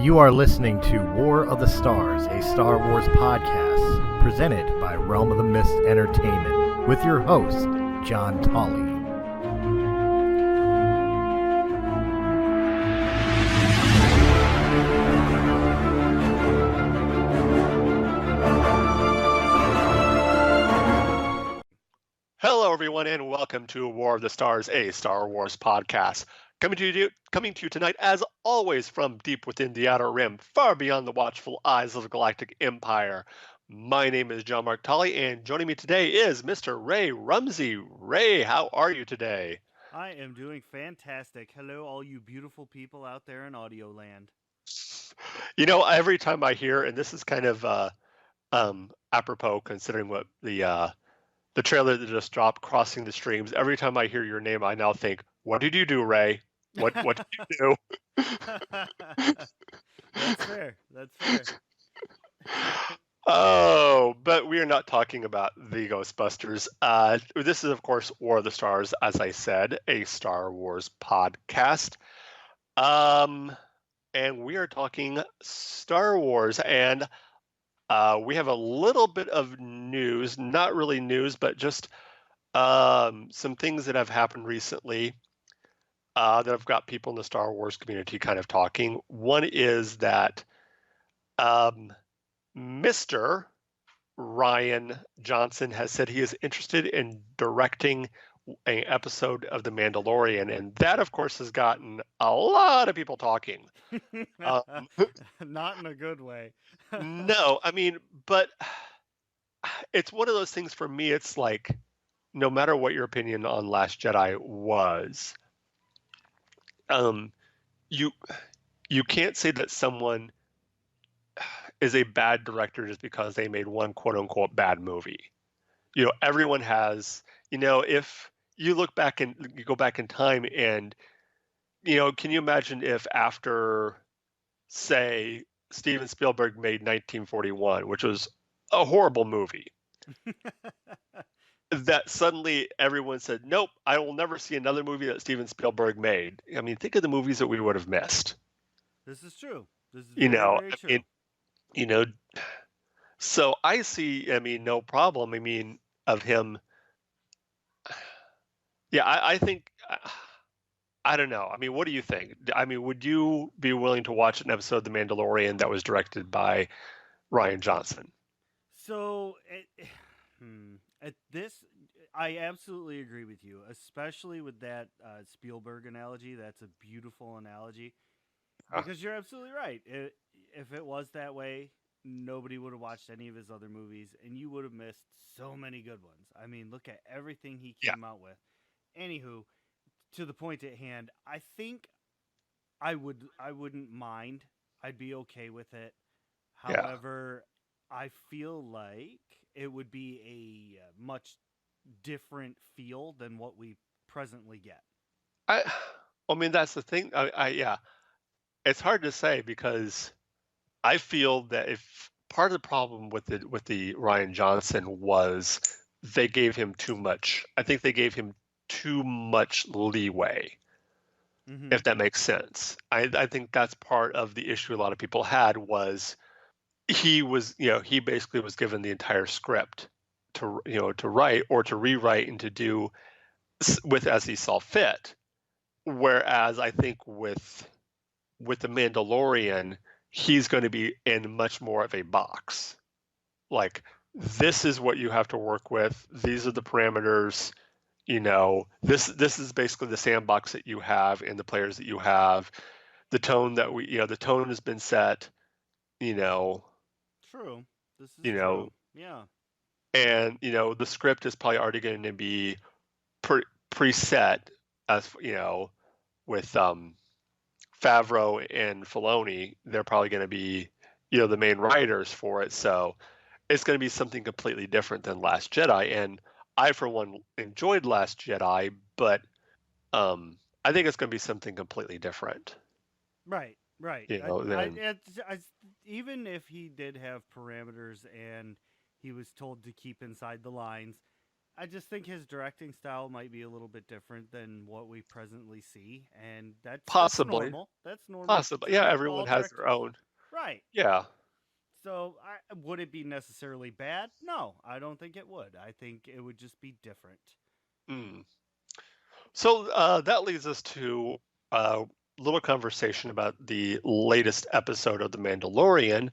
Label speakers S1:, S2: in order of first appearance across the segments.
S1: You are listening to War of the Stars, a Star Wars podcast presented by Realm of the Mist Entertainment with your host, John Tolley.
S2: Hello, everyone, and welcome to War of the Stars, a Star Wars podcast. Coming to you tonight, as always, from deep within the Outer Rim, far beyond the watchful eyes of the Galactic Empire. My name is John Mark Tolley, and joining me today is Mr. Ray Rumsey. Ray, how are you today?
S3: I am doing fantastic. Hello, all you beautiful people out there in audio land.
S2: You know, every time I hear, and this is kind of apropos considering what the trailer that just dropped, Crossing the Streams, every time I hear your name, I now think, what did you do, Ray? What did you do?
S3: That's fair. That's fair.
S2: Oh, but we are not talking about the Ghostbusters. This is, of course, War of the Stars, as I said, a Star Wars podcast. And we are talking Star Wars, and we have a little bit of news, not really news, but just some things that have happened recently that have got people in the Star Wars community kind of talking. One is that Mr. Rian Johnson has said he is interested in directing an episode of The Mandalorian, and that, of course, has gotten a lot of people talking.
S3: Not in a good way.
S2: No, I mean, but it's one of those things for me. It's like, no matter what your opinion on Last Jedi was, you can't say that someone is a bad director just because they made one quote unquote bad movie. You know, everyone has, you know, if you look back and you go back in time and, you know, can you imagine if after, say, Steven Spielberg made 1941, which was a horrible movie, that suddenly everyone said, nope, I will never see another movie that Steven Spielberg made. I mean, think of the movies that we would have missed.
S3: This is true. This is
S2: very
S3: true.
S2: I mean, you know, so I see, I mean, no problem. I mean, of him. Yeah, I think, I don't know. I mean, what do you think? I mean, would you be willing to watch an episode of The Mandalorian that was directed by Rian Johnson?
S3: So, at this, I absolutely agree with you, especially with that Spielberg analogy. That's a beautiful analogy. Because you're absolutely right. If it was that way, nobody would have watched any of his other movies, and you would have missed so many good ones. I mean, look at everything he came out with. Anywho, to the point at hand, I think I wouldn't mind. I'd be okay with it. However, I feel like it would be a much different feel than what we presently get.
S2: I mean, that's the thing. It's hard to say because I feel that if part of the problem with the Rian Johnson was they gave him too much. I think they gave him too much leeway, if that makes sense. I think that's part of the issue a lot of people had was he basically was given the entire script to write or to rewrite and to do with as he saw fit. Whereas I think with the Mandalorian, he's going to be in much more of a box. Like, this is what you have to work with. These are the parameters. You know, this is basically the sandbox that you have and the players that you have. The tone that the tone has been set. You know.
S3: True. This is true. Yeah.
S2: And the script is probably already going to be preset, as with Favreau and Filoni. They're probably going to be the main writers for it. So it's going to be something completely different than Last Jedi. And I, for one, enjoyed Last Jedi, but I think it's going to be something completely different.
S3: Right. Even if he did have parameters and he was told to keep inside the lines, I just think his directing style might be a little bit different than what we presently see, and that's
S2: Possibly,
S3: normal. That's normal
S2: possibly.
S3: for
S2: Yeah,
S3: all
S2: everyone has their
S3: directors.
S2: own.
S3: Right.
S2: Yeah.
S3: So, would it be necessarily bad? No, I don't think it would. I think it would just be different.
S2: Mm. So that leads us to a little conversation about the latest episode of The Mandalorian.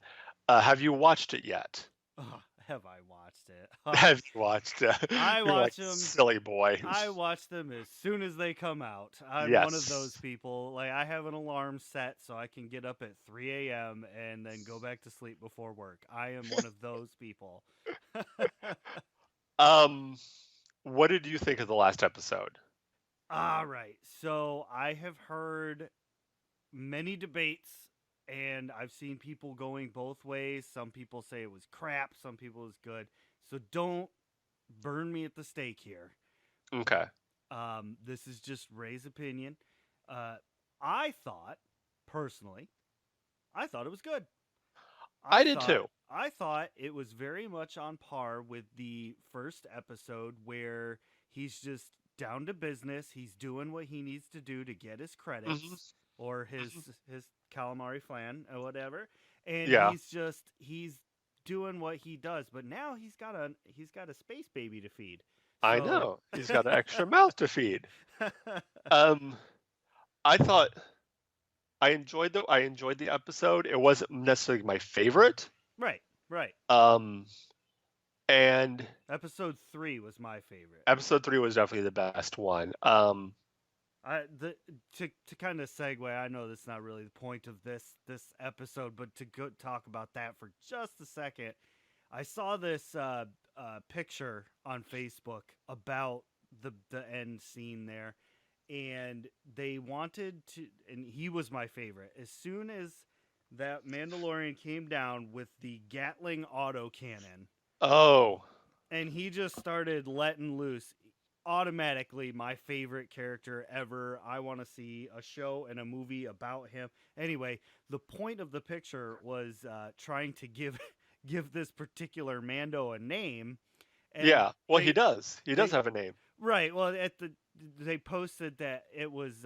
S2: Have you watched it yet?
S3: Ugh, have I watched it?
S2: Have you watched it?
S3: I
S2: You're like,
S3: watch them.
S2: silly boy.
S3: I watch them as soon as they come out. I'm one of those
S2: Yes.
S3: people. Like, I have an alarm set so I can get up at 3 a.m. and then go back to sleep before work. I am one of those people.
S2: What did you think of the last episode?
S3: All right. So I have heard many debates and I've seen people going both ways. Some people say it was crap, some people it was good. So don't burn me at the stake here.
S2: Okay.
S3: This is just Ray's opinion. I thought, personally, I thought it was good.
S2: I did too.
S3: I thought it was very much on par with the first episode where he's just down to business. He's doing what he needs to do to get his credits or his calamari flan or whatever. And
S2: Yeah.
S3: he's doing what he does. But now he's got a space baby to feed.
S2: I know. He's got an extra mouth to feed. I thought I enjoyed the episode. It wasn't necessarily my favorite.
S3: Right.
S2: And
S3: episode 3 was my favorite.
S2: Episode 3 was definitely the best one.
S3: To kind of segue, I know that's not really the point of this episode, but to go talk about that for just a second, I saw this picture on Facebook about the end scene there, and they wanted to, and he was my favorite. As soon as that Mandalorian came down with the Gatling autocannon, and he just started letting loose, automatically my favorite character ever. I want to see a show and a movie about him. Anyway, the point of the picture was trying to give this particular Mando a name.
S2: And he does. He does have a name.
S3: Right. Well, they posted that it was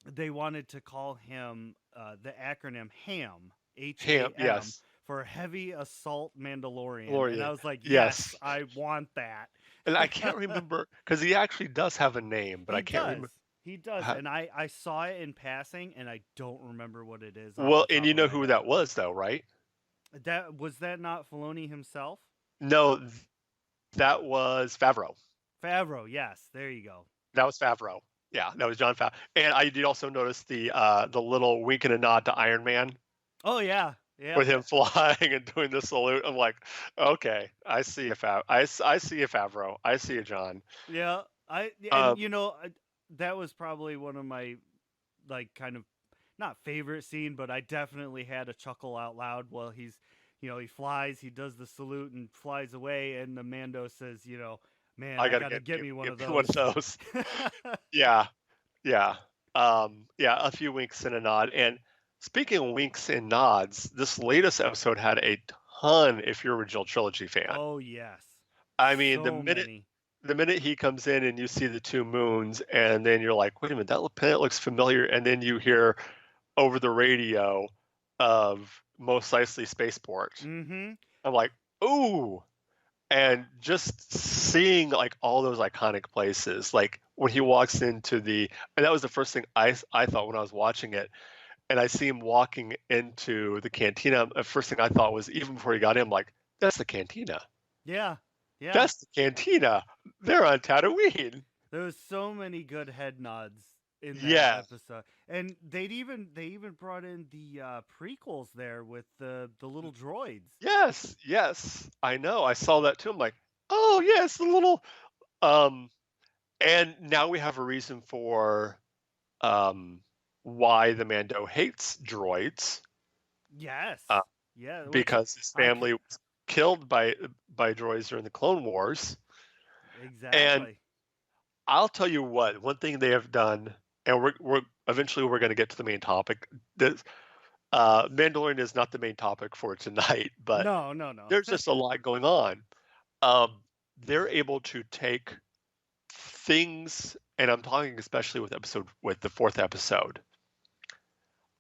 S3: they wanted to call him the acronym HAM, HAM,
S2: yes,
S3: for Heavy Assault Mandalorian. And I was like, yes, I want that.
S2: And I can't remember because he actually does have a name, but I can't remember.
S3: He does, and I saw it in passing, and I don't remember what it is.
S2: Well, and you know who that was, though, right?
S3: That not Filoni himself?
S2: No, that was Favreau.
S3: Favreau, yes, there you go.
S2: That was Favreau. Yeah, that was Jon Favreau. And I did also notice the little wink and a nod to Iron Man.
S3: Oh yeah.
S2: With him flying and doing the salute, I'm like, okay, I see a Favreau. I see a Favreau. I see a John.
S3: Yeah, that was probably one of my, like, kind of not favorite scene, but I definitely had a chuckle out loud while he flies, he does the salute and flies away, and the Mando says, man, I gotta get me one of those.
S2: One of those. Yeah. A few winks and a nod. And speaking of winks and nods, this latest episode had a ton if you're a original trilogy fan.
S3: Oh yes.
S2: I mean, the minute he comes in and you see the two moons, and then you're like, wait a minute, that planet looks familiar, and then you hear over the radio of Mos Eisley Spaceport.
S3: Mm-hmm.
S2: I'm like, ooh. And just seeing like all those iconic places, like when he walks into and that was the first thing I thought when I was watching it. And I see him walking into the cantina. The first thing I thought was, even before he got in, I'm like, that's the cantina.
S3: Yeah.
S2: That's the cantina. They're on Tatooine.
S3: There was so many good head nods in that episode. And they even brought in the prequels there with the little droids.
S2: Yes. I know. I saw that too. I'm like, oh yes, the little and now we have a reason for why the Mando hates droids.
S3: Yes.
S2: Because his family was killed by droids during the Clone Wars.
S3: Exactly.
S2: And I'll tell you what, one thing they have done, and we're eventually going to get to the main topic. Mandalorian is not the main topic for tonight, but
S3: no.
S2: There's just a lot going on. they're able to take things, and I'm talking especially with the fourth episode.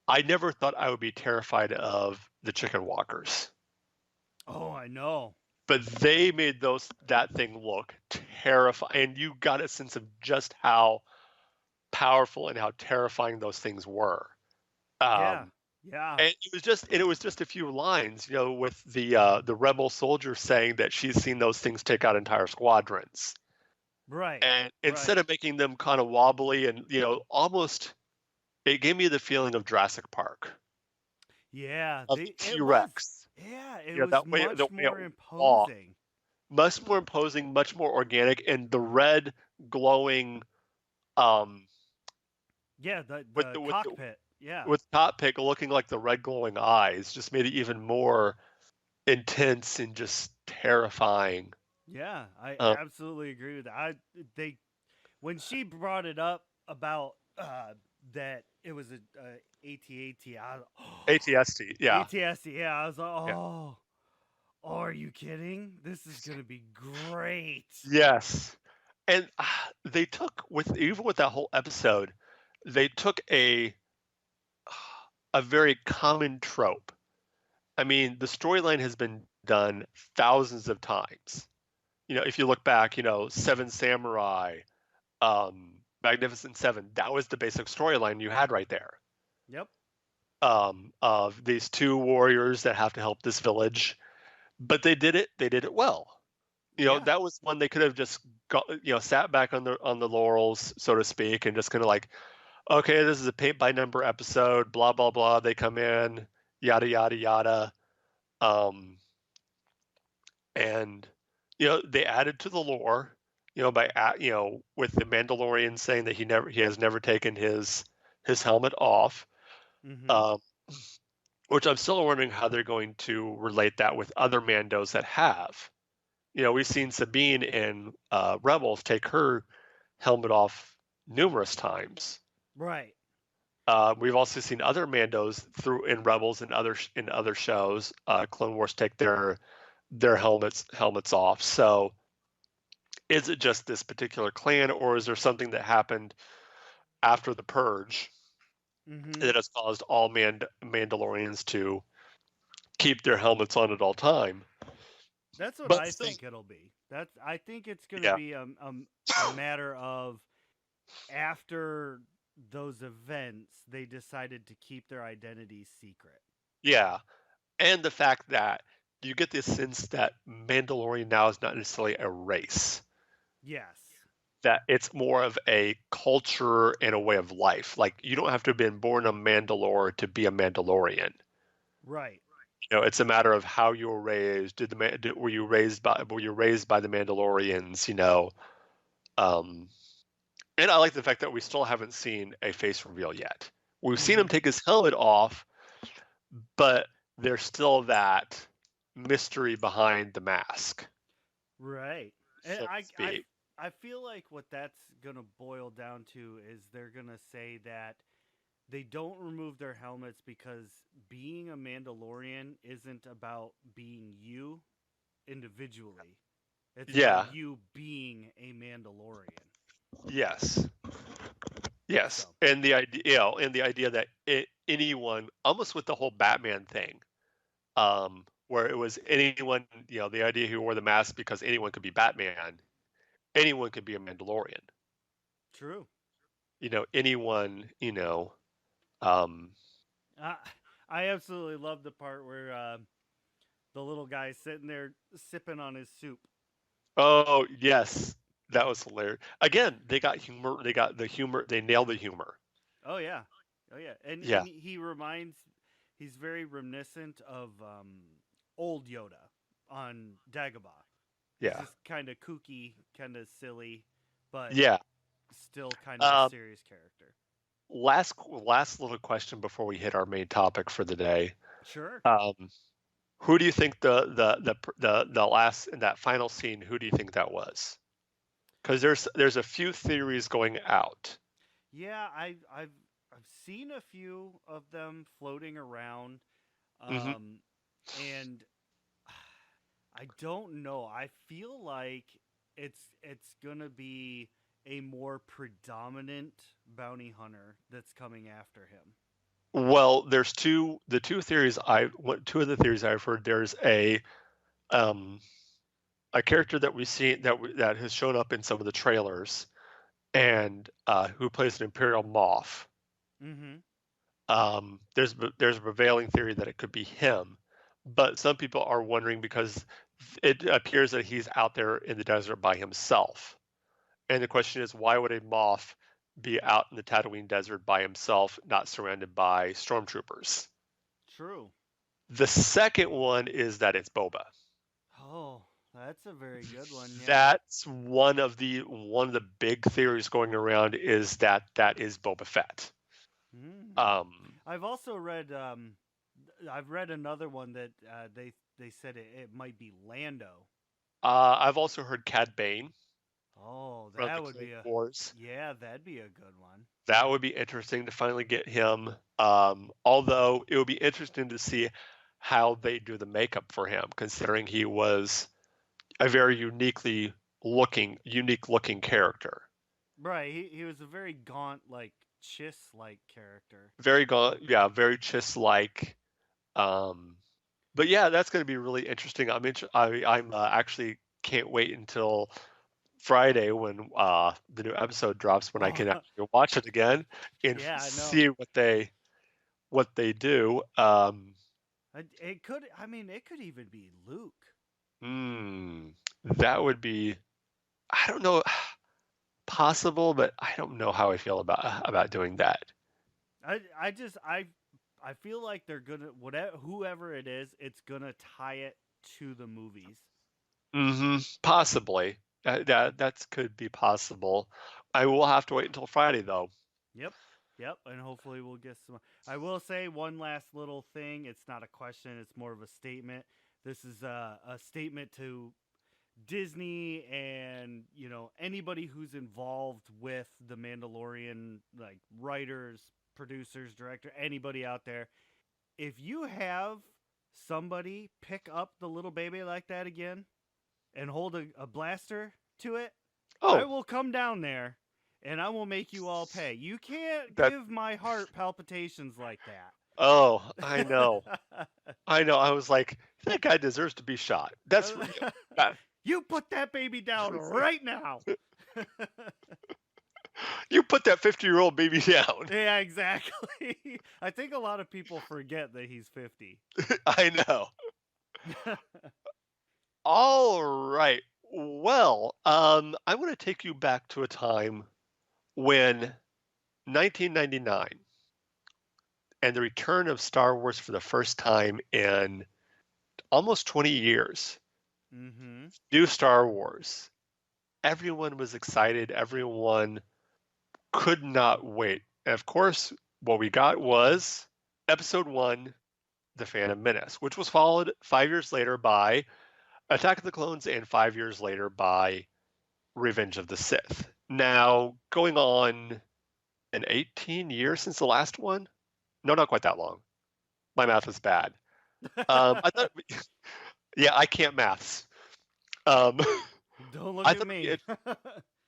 S2: I never thought I would be terrified of the chicken walkers.
S3: Oh, I know.
S2: But they made that thing look terrifying, and you got a sense of just how powerful and how terrifying those things were.
S3: Yeah.
S2: And it was just a few lines, with the rebel soldier saying that she's seen those things take out entire squadrons.
S3: Right.
S2: And instead of making them kind of wobbly and almost, it gave me the feeling of Jurassic Park.
S3: Yeah,
S2: Of the T-Rex.
S3: It was much more imposing.
S2: Much more imposing, much more organic, and the red glowing.
S3: The cockpit.
S2: With cockpit looking like the red glowing eyes, just made it even more intense and just terrifying.
S3: Yeah, I absolutely agree with that. When she brought it up about that it was a AT-AT,
S2: ATST, yeah.
S3: ATST, yeah. I was like, are you kidding? This is gonna be great.
S2: Yes, and they took even with that whole episode, they took a very common trope. I mean, the storyline has been done thousands of times. If you look back, Seven Samurai, Magnificent Seven, that was the basic storyline you had right there.
S3: Yep.
S2: Of these two warriors that have to help this village, but they did it well. That was one they could have just got, sat back on the laurels, so to speak, and just kind of like, okay, this is a paint by number episode, blah blah blah. They come in, yada yada yada, and they added to the lore, by with the Mandalorian saying that he has never taken his helmet off, which I'm still wondering how they're going to relate that with other Mandos that have. We've seen Sabine in Rebels take her helmet off numerous times.
S3: Right.
S2: We've also seen other Mandos in Rebels and other shows, Clone Wars, take their helmets off. So, is it just this particular clan, or is there something that happened after the Purge that has caused all Mandalorians to keep their helmets on at all time?
S3: That's what I think it'll be. I think it's going to be a matter of after those events, they decided to keep their identities secret.
S2: Yeah, and the fact that you get this sense that Mandalorian now is not necessarily a race.
S3: Yes.
S2: That it's more of a culture and a way of life. Like, you don't have to have been born a Mandalore to be a Mandalorian.
S3: Right.
S2: It's a matter of how you were raised. Were you raised by the Mandalorians? And I like the fact that we still haven't seen a face reveal yet. We've seen him take his helmet off, but there's still that mystery behind the mask.
S3: Right. And
S2: so
S3: I feel like what that's going to boil down to is they're going to say that they don't remove their helmets because being a Mandalorian isn't about being you individually. It's about you being a Mandalorian.
S2: Yes. So. And the idea that anyone, almost with the whole Batman thing, where it was anyone, the idea who wore the mask because anyone could be Batman, anyone could be a Mandalorian.
S3: True.
S2: Anyone,
S3: I absolutely love the part where the little guy's sitting there sipping on his soup.
S2: Oh, yes. That was hilarious. Again, they got humor. They got the humor. They nailed the humor.
S3: Oh, yeah. And he's very reminiscent of old Yoda on Dagobah.
S2: Yeah.
S3: He's just kind of kooky, kind of silly, but still kind of a serious character.
S2: Last little question before we hit our main topic for the day.
S3: Sure.
S2: Who do you think the last in that final scene? Who do you think that was? Because there's a few theories going out.
S3: Yeah, I've seen a few of them floating around, and I don't know. I feel like it's gonna be a more predominant bounty hunter that's coming after him.
S2: Well, there's two of the theories I've heard. There's a character that we've seen that has shown up in some of the trailers, and who plays an Imperial Moff.
S3: Mm-hmm.
S2: There's a prevailing theory that it could be him, but some people are wondering because it appears that he's out there in the desert by himself. And the question is, why would a Moff be out in the Tatooine desert by himself, not surrounded by stormtroopers?
S3: True.
S2: The second one is that it's Boba.
S3: Oh, that's a very good one. Yeah.
S2: That's one of the big theories going around, is that is Boba Fett.
S3: I've also read I've read another one that they said it might be Lando.
S2: I've also heard Cad Bane.
S3: Oh,
S2: from
S3: that
S2: the
S3: would
S2: Clone
S3: be
S2: Wars.
S3: yeah, that'd be a good one.
S2: That would be interesting to finally get him. Although it would be interesting to see how they do the makeup for him, considering he was a very unique looking character.
S3: Right, he was a very gaunt, like Chiss like character.
S2: Very very Chiss like. But yeah, that's going to be really interesting. I'm actually can't wait until Friday when the new episode drops, when I can actually watch it again and see what they do.
S3: It could even be Luke.
S2: That would be, I don't know, possible, but I don't know how I feel about doing that.
S3: I feel like they're gonna, whoever it is, it's gonna tie it to the movies.
S2: Possibly. That could be possible. I will have to wait until Friday, though.
S3: Yep, and hopefully we'll get some. I will say one last little thing. It's not a question. It's more of a statement. This is a statement to Disney and anybody who's involved with the Mandalorian, like writers, producers, director, anybody out there. If you have somebody pick up the little baby like that again and hold a blaster to it, I will come down there and I will make you all pay. You can't give my heart palpitations like that.
S2: Oh, I know. I know. I was like, that guy deserves to be shot. That's
S3: you put that baby down right now.
S2: You put that 50-year-old baby down.
S3: Yeah, exactly. I think a lot of people forget that he's 50.
S2: I know. All right. Well, I want to take you back to a time when 1999 and the return of Star Wars for the first time in almost 20 years. New Star Wars. Everyone was excited. Everyone could not wait. And of course, what we got was Episode 1, The Phantom Menace, which was followed 5 years later by Attack of the Clones and 5 years later by Revenge of the Sith. Now, going on an 18 years since the last one? No, not quite that long. My math is bad. I thought, yeah, I can't maths.
S3: Don't look at me.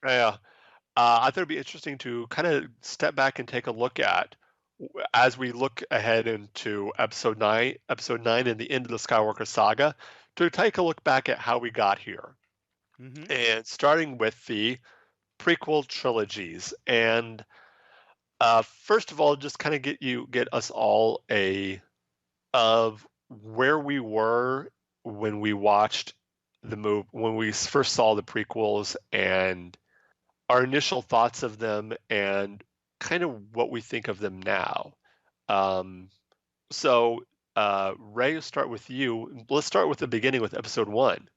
S2: Yeah. I thought it'd be interesting to kind of step back and take a look at, as we look ahead into episode 9 and the end of the Skywalker saga, to take a look back at how we got here. And starting with the prequel trilogies. And first of all, just kind of get us all of where we were when we watched the movie, when we first saw the prequels, and our initial thoughts of them and kind of what we think of them now. So Ray, let's start with you. Let's start with the beginning with episode 1.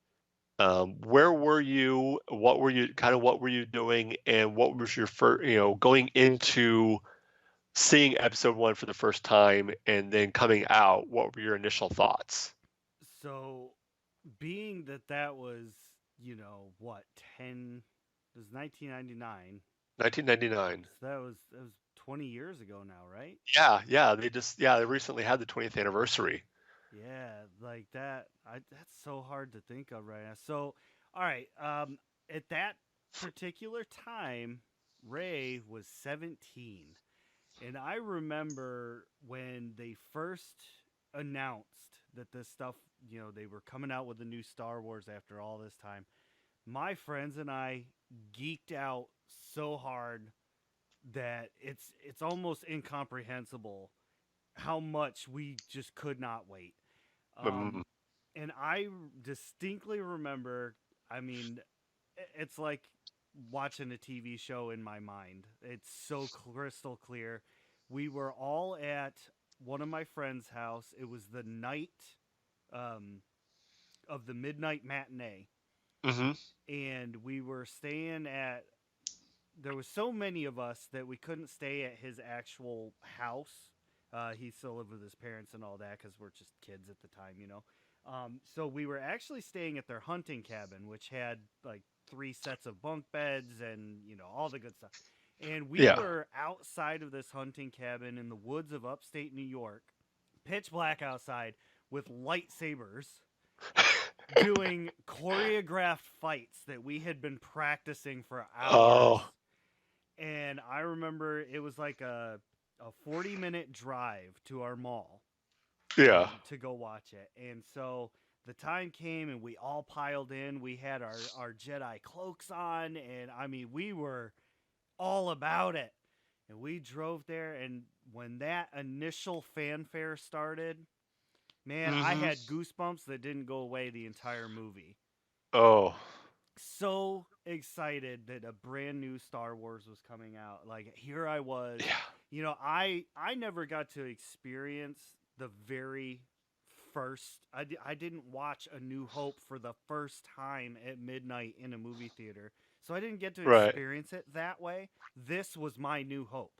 S2: Where were you? What were you doing? And what was your first, going into seeing episode 1 for the first time and then coming out, what were your initial thoughts?
S3: So, being that was, what, 10, it was 1999.
S2: 1999.
S3: So that was 20 years ago now, right?
S2: Yeah. They recently had the 20th anniversary.
S3: Yeah, like that. That's so hard to think of right now. So, all right. at that particular time, Ray was 17. And I remember when they first announced that this stuff, they were coming out with the new Star Wars after all this time. My friends and I geeked out so hard that it's almost incomprehensible how much we just could not wait.
S2: Mm.
S3: And I distinctly remember, I mean, it's like watching a TV show in my mind. It's so crystal clear. We were all at one of my friend's house. It was the night of the midnight matinee.
S2: Mm-hmm.
S3: And we were staying at, there was so many of us that we couldn't stay at his actual house. He still lived with his parents and all that because we're just kids at the time. So we were actually staying at their hunting cabin, which had like 3 sets of bunk beds and, all the good stuff. And we were outside of this hunting cabin in the woods of upstate New York, pitch black outside, with lightsabers, doing choreographed fights that we had been practicing for hours.
S2: Oh.
S3: And I remember it was like a 40-minute drive to our mall.
S2: Yeah.
S3: To go watch it. And so the time came and we all piled in. We had our Jedi cloaks on, and I mean, we were all about it. And we drove there, and when that initial fanfare started, man, I had goosebumps that didn't go away the entire movie.
S2: Oh.
S3: So excited that a brand new Star Wars was coming out. Like, here I was.
S2: Yeah.
S3: I never got to experience the very first. I didn't watch A New Hope for the first time at midnight in a movie theater. So I didn't get to experience it that way. This was my New Hope.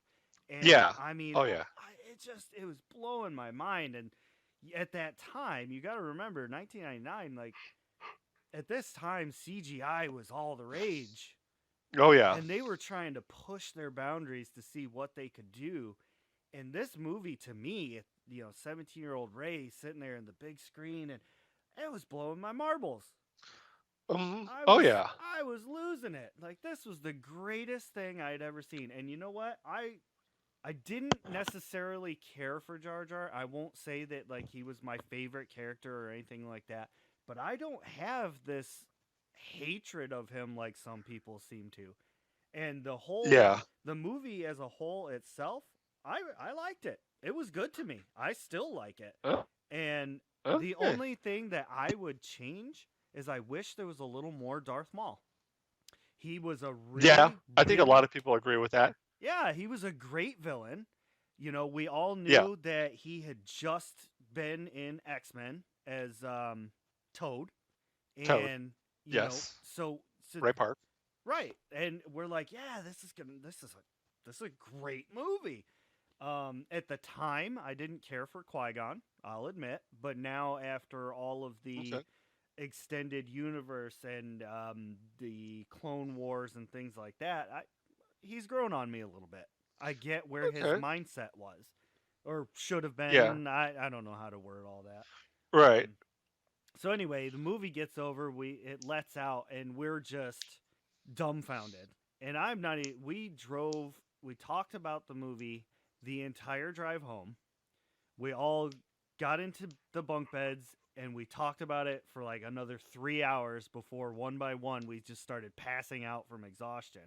S3: And I mean, it was blowing my mind. And at that time, you got to remember 1999, like at this time, CGI was all the rage.
S2: Oh yeah.
S3: And they were trying to push their boundaries to see what they could do. And this movie, to me, 17-year-old Ray sitting there in the big screen, and it was blowing my marbles. I was losing it. Like, this was the greatest thing I'd ever seen. And you know what? I didn't necessarily care for Jar Jar. I won't say that like he was my favorite character or anything like that. But I don't have this hatred of him like some people seem to. And the movie as a whole itself, I liked it. It was good to me. I still like it. And the only thing that I would change is I wish there was a little more Darth Maul. He was a really
S2: I think a lot of people agree with that.
S3: Yeah, he was a great villain. We all knew that he had just been in X-Men as Toad. And so
S2: Ray Park.
S3: Right. And we're like, yeah, this is a great movie. At the time, I didn't care for Qui-Gon, I'll admit, but now after all of the extended universe and the Clone Wars and things like that, he's grown on me a little bit. I get where his mindset was, or should have been.
S2: Yeah.
S3: I don't know how to word all that.
S2: Right.
S3: So anyway, the movie gets over. It lets out, and we're just dumbfounded. And I'm not. We talked about the movie the entire drive home. We all got into the bunk beds, and we talked about it for like another 3 hours before one by one we just started passing out from exhaustion.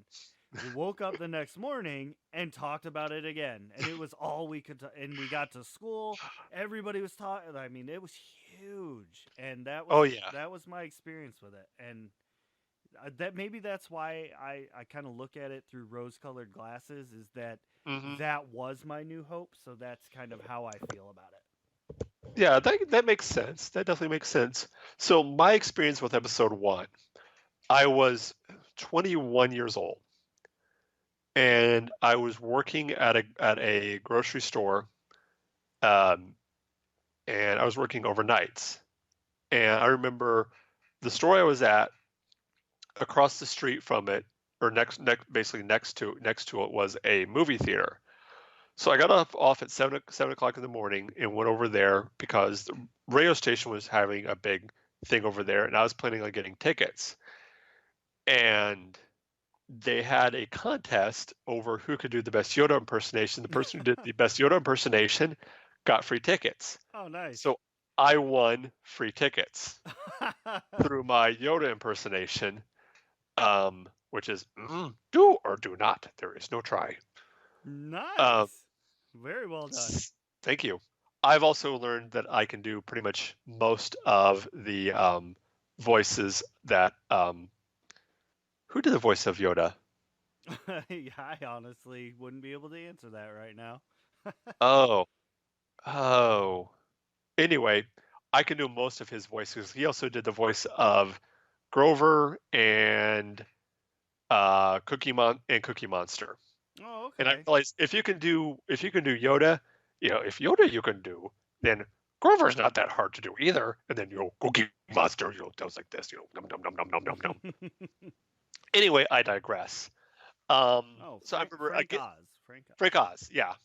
S3: We woke up the next morning and talked about it again, and it was all we could. And we got to school, everybody was talking. I mean, it was huge, and that was my experience with it. And that's why I kind of look at it through rose-colored glasses. Is that that was my New Hope? So that's kind of how I feel about it.
S2: Yeah, that makes sense. That definitely makes sense. So my experience with Episode 1, I was 21 years old. And I was working at a grocery store, and I was working overnights. And I remember the store I was at, across the street from it, or basically next to it, was a movie theater. So I got off at 7 o'clock in the morning and went over there because the radio station was having a big thing over there, and I was planning on getting tickets. and they had a contest over who could do the best Yoda impersonation. The person who did the best Yoda impersonation got free tickets.
S3: Oh, nice.
S2: So I won free tickets through my Yoda impersonation, which is do or do not. There is no try.
S3: Nice. Very well done.
S2: Thank you. I've also learned that I can do pretty much most of the voices that. Who did the voice of Yoda?
S3: I honestly wouldn't be able to answer that right now.
S2: Oh. Anyway, I can do most of his voices. He also did the voice of Grover and Cookie Monster.
S3: Oh, okay.
S2: And I realized if you can do Yoda, if Yoda you can do, then Grover's not that hard to do either. And then Cookie Monster, does like this, nom nom nom nom nom nom nom. Anyway, I digress. So I remember Frank Oz, yeah.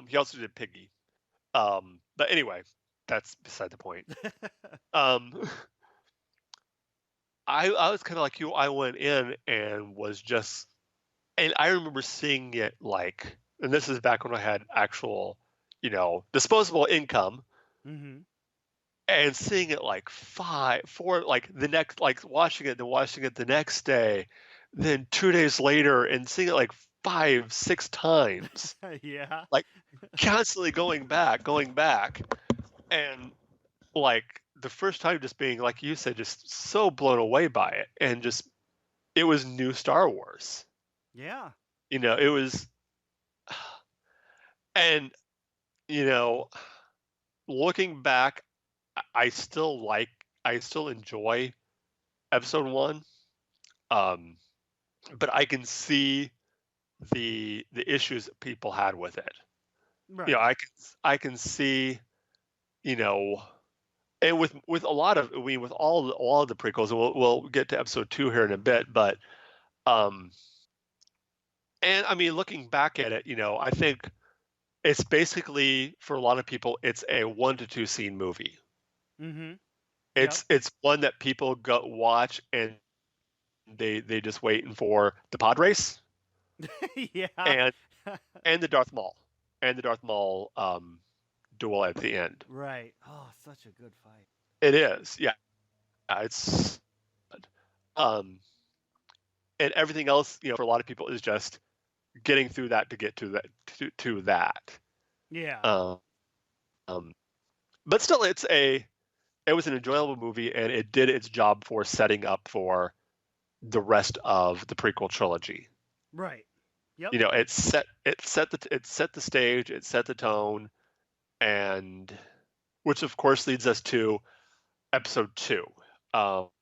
S2: He also did Piggy. But anyway, that's beside the point. I was kind of like you. I went in and was just, and I remember seeing it and this is back when I had actual, disposable income, and seeing it the next, watching it the next day, then 2 days later, and seeing it 5-6 times.
S3: Yeah.
S2: Constantly going back, and the first time just being, like you said, just so blown away by it, and just it was new Star Wars.
S3: Yeah.
S2: It was, and looking back, I still enjoy Episode 1, but I can see the issues that people had with it.
S3: Right.
S2: I can see, and with a lot of, with all of the prequels, and we'll get to Episode 2 here in a bit, but and I mean, looking back at it, I think it's basically, for a lot of people, it's a 1 to 2 scene movie. It's one that people go watch and they just waiting for the pod race.
S3: Yeah.
S2: And the Darth Maul duel at the end.
S3: Right. Oh, such a good fight.
S2: It is. Yeah. It's and everything else, for a lot of people, is just getting through that to get to that.
S3: Yeah.
S2: But still, it was an enjoyable movie, and it did its job for setting up for the rest of the prequel trilogy.
S3: Right. Yep.
S2: It set the stage, it set the tone, and which of course leads us to Episode 2. I'll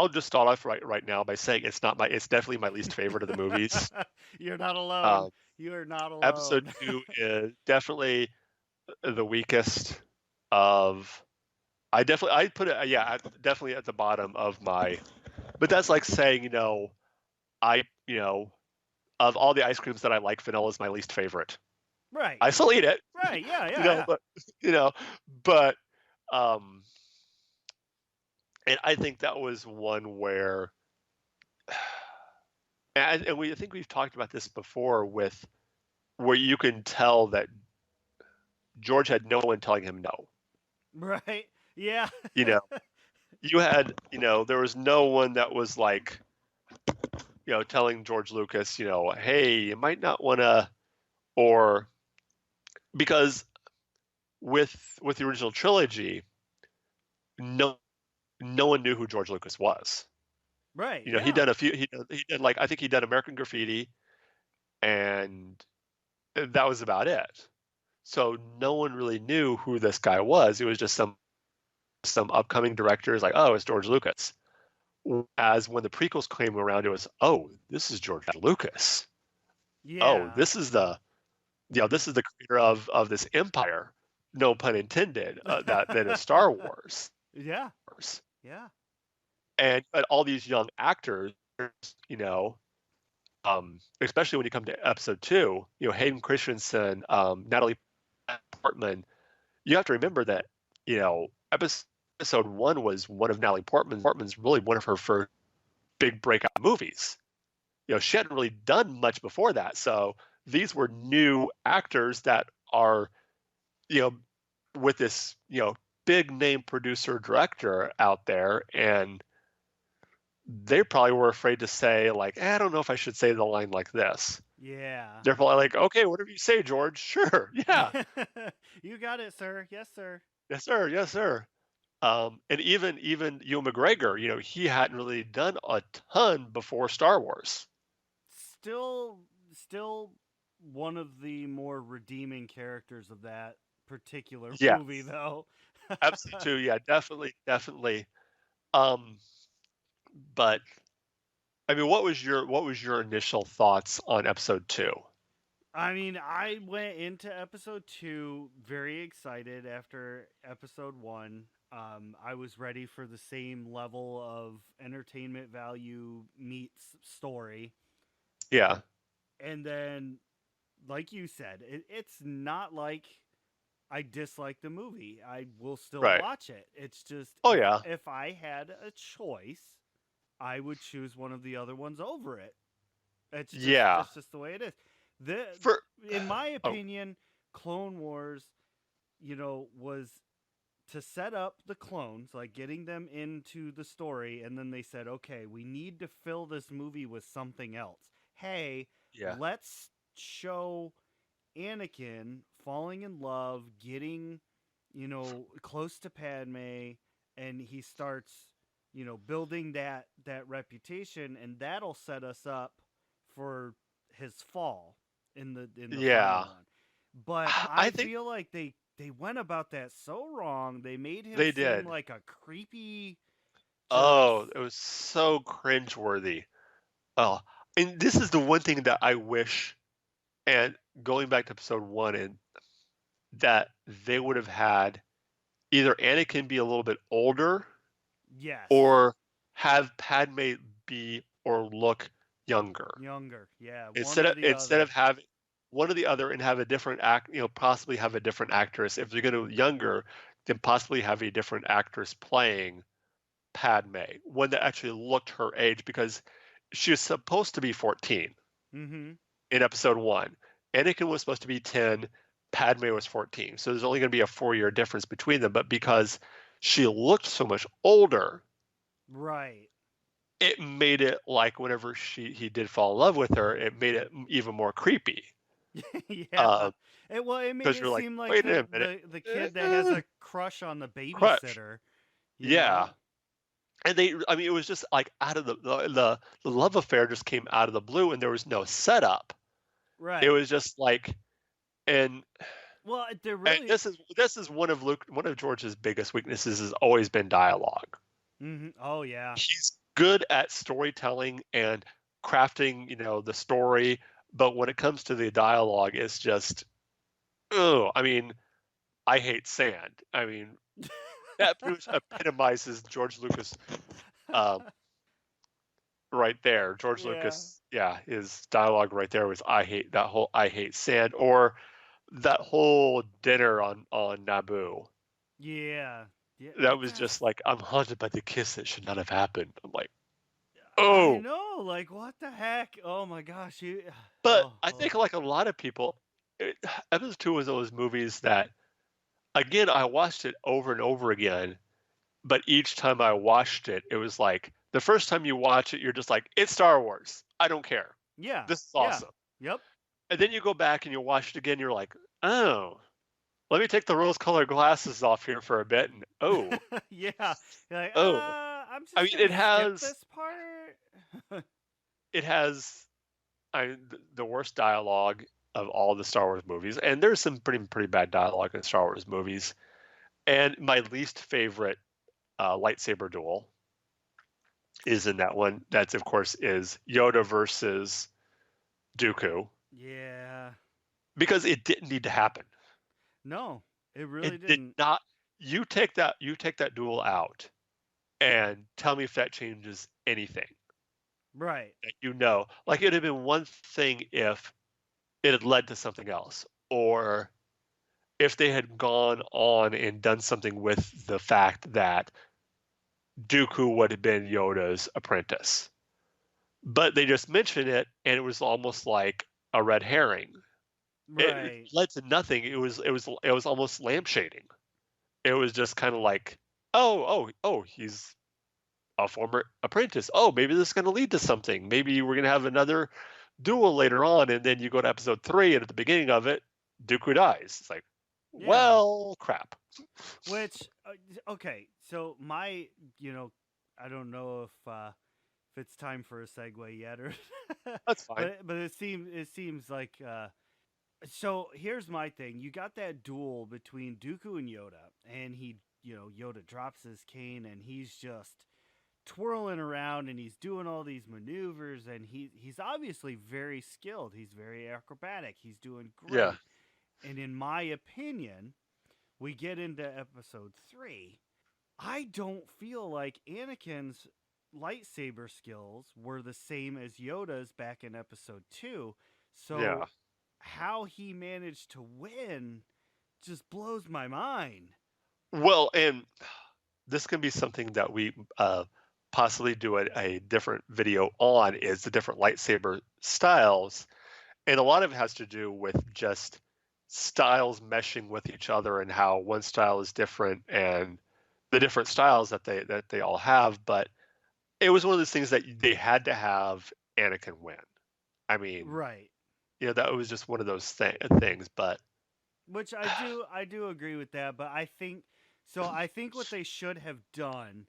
S2: just start off right now by saying it's definitely my least favorite of the movies.
S3: You're not alone. You are not alone.
S2: Episode 2 is definitely the weakest of. I'd put it, definitely at the bottom of my. But that's like saying, of all the ice creams that I like, vanilla is my least favorite.
S3: Right.
S2: I still eat it.
S3: Right. Yeah.
S2: But and I think that was one where, and I think we've talked about this before, where you can tell that George had no one telling him no.
S3: Right. Yeah.
S2: You had, there was no one that was telling George Lucas, hey, you might not want to, or because with the original trilogy, no one knew who George Lucas was.
S3: Right.
S2: He'd done a few. He did I think he'd done American Graffiti, and that was about it. So no one really knew who this guy was. It was just some upcoming directors like, oh, it's George Lucas. As when the prequels came around, it was, oh, this is George Lucas.
S3: Yeah.
S2: Oh, this is the creator of this empire. No pun intended. That is Star Wars.
S3: Yeah. Yeah.
S2: And all these young actors, especially when you come to Episode 2, Hayden Christensen, Natalie Portman, you have to remember that, Episode episode 1 was one of Natalie Portman's really one of her first big breakout movies. She hadn't really done much before that. So these were new actors that are, with this, big name producer director out there, and they probably were afraid to say, like, I don't know if I should say the line like this.
S3: Yeah.
S2: They're probably like, okay, whatever you say, George. Sure. Yeah.
S3: You got it, sir. Yes, sir.
S2: Yes, sir. Yes, sir. And even Ewan McGregor, he hadn't really done a ton before Star Wars.
S3: Still one of the more redeeming characters of that particular movie, though.
S2: Absolutely too. Yeah, definitely. But I mean, what was your initial thoughts on episode 2?
S3: I mean, I went into episode 2 very excited after episode 1. I was ready for the same level of entertainment value meets story.
S2: Yeah.
S3: And then, like you said, it's not like I dislike the movie. I will still watch it. It's just, if I had a choice, I would choose one of the other ones over it. It's just the way it is. In my opinion, Clone Wars, was to set up the clones, like getting them into the story, and then they said, okay, we need to fill this movie with something else. Hey, let's show Anakin falling in love, getting, close to Padme, and he starts, building that reputation, and that'll set us up for his fall in the final one. But I feel like they went about that so wrong. They made him seem like a creepy.
S2: It was so cringeworthy. Oh, and this is the one thing that I wish, and going back to episode 1, and that they would have had either Anakin be a little bit older, or have Padme be or look younger.
S3: Yeah.
S2: Instead of having one or the other, and have a different possibly have a different actress. If they're going to younger, then possibly have a different actress playing Padme, one that actually looked her age, because she was supposed to be 14 in episode 1. Anakin was supposed to be 10. Padme was 14. So there's only going to be a 4-year difference between them. But because she looked so much older,
S3: right,
S2: it made it like whenever he did fall in love with her, it made it even more creepy.
S3: It made it seem like the kid that has a crush on the babysitter.
S2: Yeah. And it was just like out of the love affair just came out of the blue, and there was no setup.
S3: Right.
S2: It was just like, and
S3: this
S2: is one of George's biggest weaknesses has always been dialogue.
S3: Mm-hmm. Oh yeah.
S2: He's good at storytelling and crafting, the story, but when it comes to the dialogue, it's just, I mean, I hate sand. I mean, that epitomizes George Lucas right there. George Lucas, his dialogue right there was I hate sand, or that whole dinner on Naboo.
S3: Yeah.
S2: That was just like, I'm haunted by the kiss that should not have happened. I'm like,
S3: I know, like, what the heck? Oh my gosh.
S2: But I think like a lot of people, episode 2 was those movies that, again, I watched it over and over again, but each time I watched it, it was like, the first time you watch it, you're just like, it's Star Wars. I don't care.
S3: Yeah.
S2: This is awesome.
S3: Yep.
S2: And then you go back and you watch it again, you're like, oh, let me take the rose-colored glasses off here for a bit. And
S3: yeah. You're like, I'm just
S2: it has
S3: skip this part.
S2: It has the worst dialogue of all the Star Wars movies, and there's some pretty bad dialogue in Star Wars movies. And my least favorite lightsaber duel is in that one. That's, of course, is Yoda versus Dooku.
S3: Yeah.
S2: Because it didn't need to happen.
S3: No, it really didn't.
S2: Did not. You take that duel out, and tell me if that changes anything.
S3: Right.
S2: Like, it'd have been one thing if it had led to something else, or if they had gone on and done something with the fact that Dooku would have been Yoda's apprentice. But they just mentioned it, and it was almost like a red herring. It
S3: Right.
S2: led to nothing. It was almost lampshading. It was just kind of like, oh, he's a former apprentice. Oh, maybe this is going to lead to something. Maybe we're going to have another duel later on, and then you go to episode 3, and at the beginning of it, Dooku dies. It's like,
S3: Yeah.
S2: well, crap.
S3: Which, okay, so my, I don't know if it's time for a segue yet, or
S2: That's fine.
S3: but it seems like. So here's my thing: you got that duel between Dooku and Yoda, and Yoda drops his cane, and he's just twirling around, and he's doing all these maneuvers, and he's obviously very skilled. He's very acrobatic. He's doing great.
S2: Yeah.
S3: And in my opinion, we get into episode 3. I don't feel like Anakin's lightsaber skills were the same as Yoda's back in episode 2. So
S2: Yeah.
S3: how he managed to win just blows my mind.
S2: Well, and this can be something that we possibly do a different video on, is the different lightsaber styles. And a lot of it has to do with just styles meshing with each other, and how one style is different, and the different styles that they all have. But it was one of those things that they had to have Anakin win. I mean,
S3: Right.
S2: that was just one of those things. But
S3: Which I do agree with that, but I think what they should have done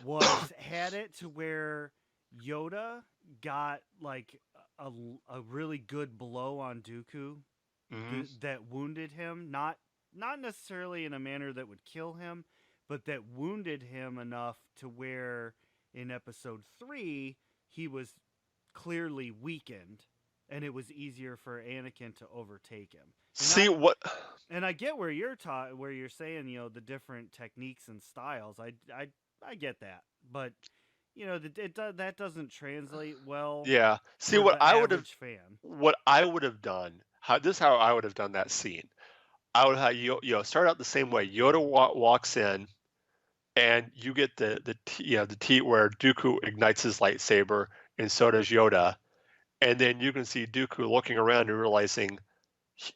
S3: was had it to where Yoda got like a really good blow on Dooku that wounded him, not necessarily in a manner that would kill him, but that wounded him enough to where in episode 3 he was clearly weakened, and it was easier for Anakin to overtake him. And I get where you're where you're saying, the different techniques and styles. I get that, but that doesn't translate well.
S2: Yeah. See,
S3: for
S2: what
S3: the
S2: I would have
S3: average fan.
S2: what I would have done, this is how I would have done that scene. I would have start out the same way. Yoda walks in, and you get the T where Dooku ignites his lightsaber, and so does Yoda, and then you can see Dooku looking around and realizing,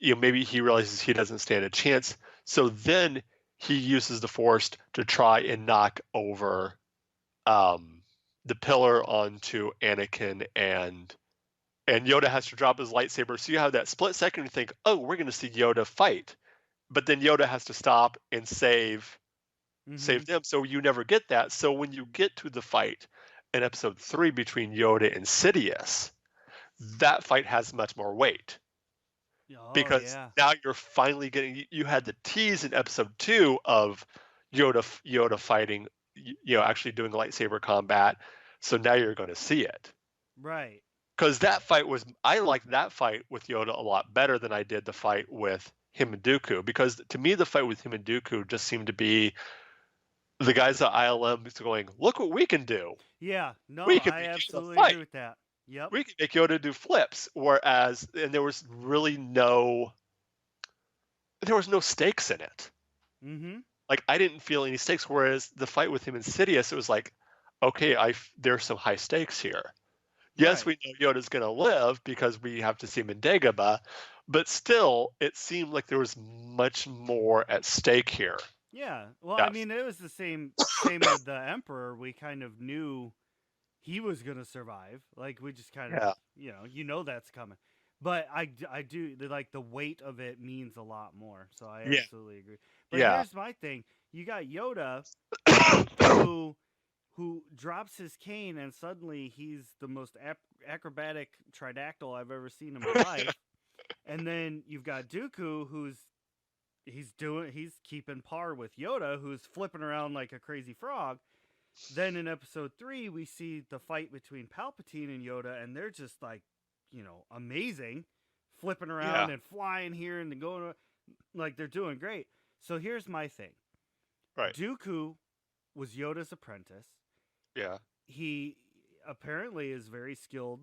S2: maybe he realizes he doesn't stand a chance. So then he uses the Force to try and knock over the pillar onto Anakin, and Yoda has to drop his lightsaber. So you have that split second to think, oh, we're going to see Yoda fight, but then Yoda has to stop and save them. So you never get that. So when you get to the fight in episode 3 between Yoda and Sidious, that fight has much more weight.
S3: Oh,
S2: Because
S3: yeah.
S2: now you're finally getting, you had the tease in episode 2 of Yoda fighting, actually doing lightsaber combat. So now you're going to see it.
S3: Right.
S2: Because I liked that fight with Yoda a lot better than I did the fight with him and Dooku. Because to me, the fight with him and Dooku just seemed to be the guys at ILM going, look what we can do.
S3: Yeah. No,
S2: We can
S3: I
S2: make Yoda
S3: absolutely
S2: fight.
S3: agree with that. Yep.
S2: We can make Yoda do flips. And there was really no stakes in it.
S3: Mm-hmm.
S2: Like, I didn't feel any stakes. Whereas the fight with him and Sidious, it was like, okay, there's some high stakes here. Yes,
S3: Right.
S2: we know Yoda's going to live because we have to see him in Dagobah, but still, it seemed like there was much more at stake here.
S3: Yeah. Well,
S2: Yes.
S3: I mean, it was the same with the Emperor. We kind of knew he was going to survive. Like, we just kind of, that's coming. But I do, like, the weight of it means a lot more. So I
S2: Yeah.
S3: absolutely agree. But
S2: Yeah.
S3: here's my thing. You got Yoda who drops his cane, and suddenly he's the most acrobatic tridactyl I've ever seen in my life. And then you've got Dooku, he's keeping par with Yoda, who's flipping around like a crazy frog. Then in episode 3, we see the fight between Palpatine and Yoda, and they're just like, amazing, flipping around and flying here and going, like, they're doing great. So here's my thing.
S2: Right.
S3: Dooku was Yoda's apprentice.
S2: Yeah.
S3: He apparently is very skilled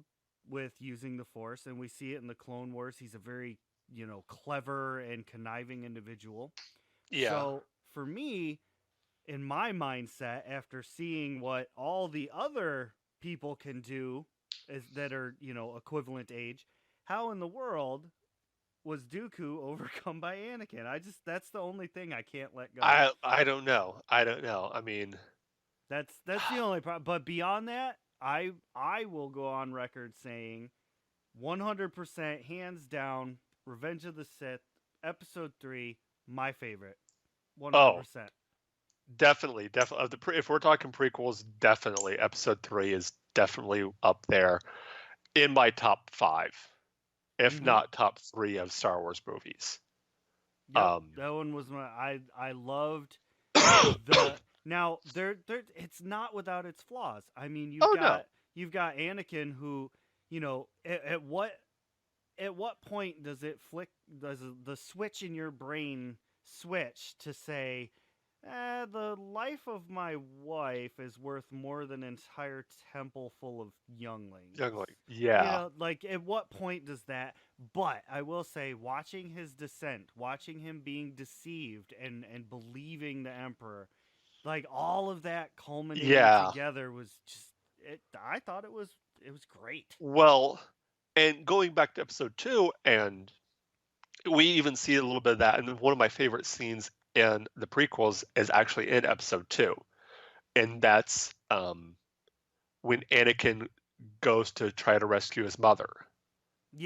S3: with using the Force, and we see it in the Clone Wars. He's a very clever and conniving individual.
S2: Yeah.
S3: So for me, in my mindset, after seeing what all the other people can do that are, equivalent age, how in the world was Dooku overcome by Anakin? That's the only thing I can't let go.
S2: I don't know. I mean,
S3: That's the only problem. But beyond that, I will go on record saying 100% hands down Revenge of the Sith episode 3 my favorite. 100%.
S2: oh, definitely. If we're talking prequels, definitely episode 3 is definitely up there in my top 5, if not top 3 of Star Wars movies.
S3: Yep, that one was I loved the now there it's not without its flaws. I mean, you've got Anakin who, at what point does the switch in your brain switch to say, the life of my wife is worth more than an entire temple full of younglings.
S2: Yeah.
S3: At what point does that? But I will say, watching his descent, watching him being deceived and believing the Emperor, all of that culminating together was just. I thought it was great.
S2: Well, and going back to episode 2, and we even see a little bit of that. And one of my favorite scenes in the prequels is actually in episode 2. And that's when Anakin goes to try to rescue his mother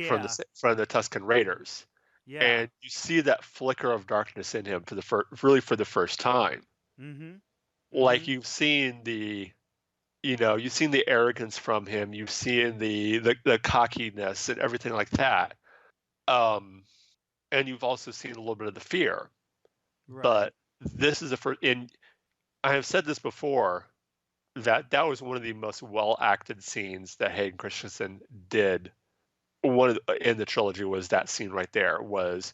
S2: from the Tusken Raiders.
S3: Yeah.
S2: And you see that flicker of darkness in him for the first time.
S3: Mm-hmm.
S2: Like you've seen the arrogance from him. You've seen the cockiness and everything like that. And you've also seen a little bit of the fear. Right. But this is the first. And I have said this before, that was one of the most well acted scenes that Hayden Christensen did. In the trilogy was that scene right there, was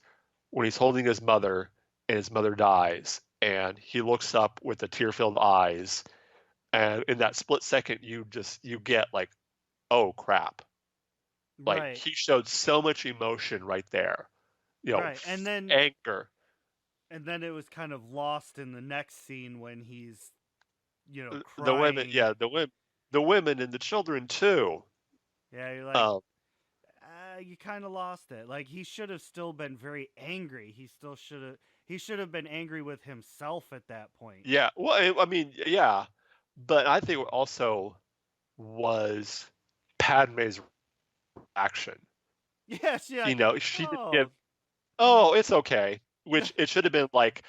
S2: when he's holding his mother and his mother dies, and he looks up with the tear-filled eyes, and in that split second you get like, oh crap. Like he showed so much emotion right there.
S3: Right. And then
S2: anger.
S3: And then it was kind of lost in the next scene when he's, crying.
S2: The women and the children too.
S3: Yeah, you're like, you kind of lost it. Like, he should have still been very angry. He should have been angry with himself at that point.
S2: Yeah, well, I mean, yeah, but I think it also was Padme's action.
S3: Yes, yeah.
S2: She didn't give. Oh, it's okay. Which it should have been like.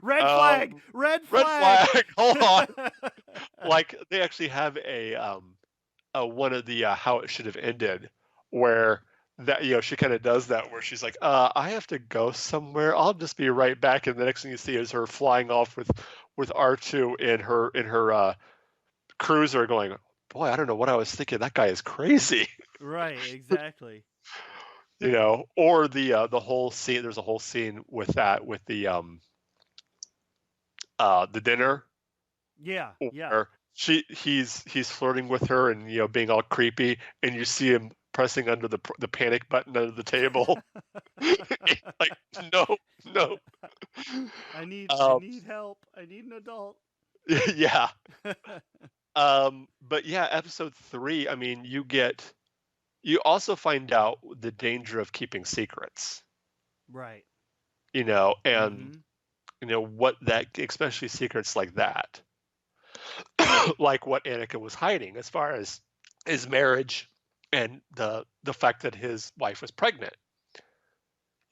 S3: Red flag.
S2: Hold on. Like, they actually have a one of the how it should have ended, where that she kind of does that, where she's like, I have to go somewhere, I'll just be right back, and the next thing you see is her flying off with R2 in her cruiser, going, boy, I don't know what I was thinking, that guy is crazy.
S3: Right, exactly.
S2: Or the whole scene, there's a whole scene with the dinner.
S3: Yeah.
S2: Where he's flirting with her and being all creepy, and you see him pressing under the panic button under the table. Like, no.
S3: I need help. I need an adult.
S2: Yeah. But yeah, episode 3, I mean, you also find out the danger of keeping secrets.
S3: Right.
S2: And what that, especially secrets like that. Like what Anakin was hiding as far as his marriage and the fact that his wife was pregnant.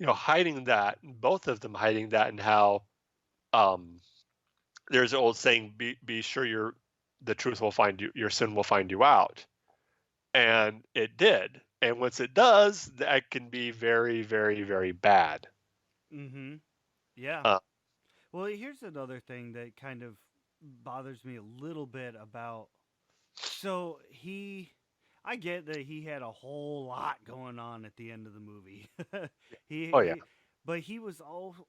S2: Hiding that, both of them hiding that, and how there's an old saying, be sure the truth will find you, your sin will find you out. And it did. And once it does, that can be very, very, very bad.
S3: Mm-hmm. Yeah. Well, here's another thing that kind of bothers me a little bit about. So I get that he had a whole lot going on at the end of the movie. But he was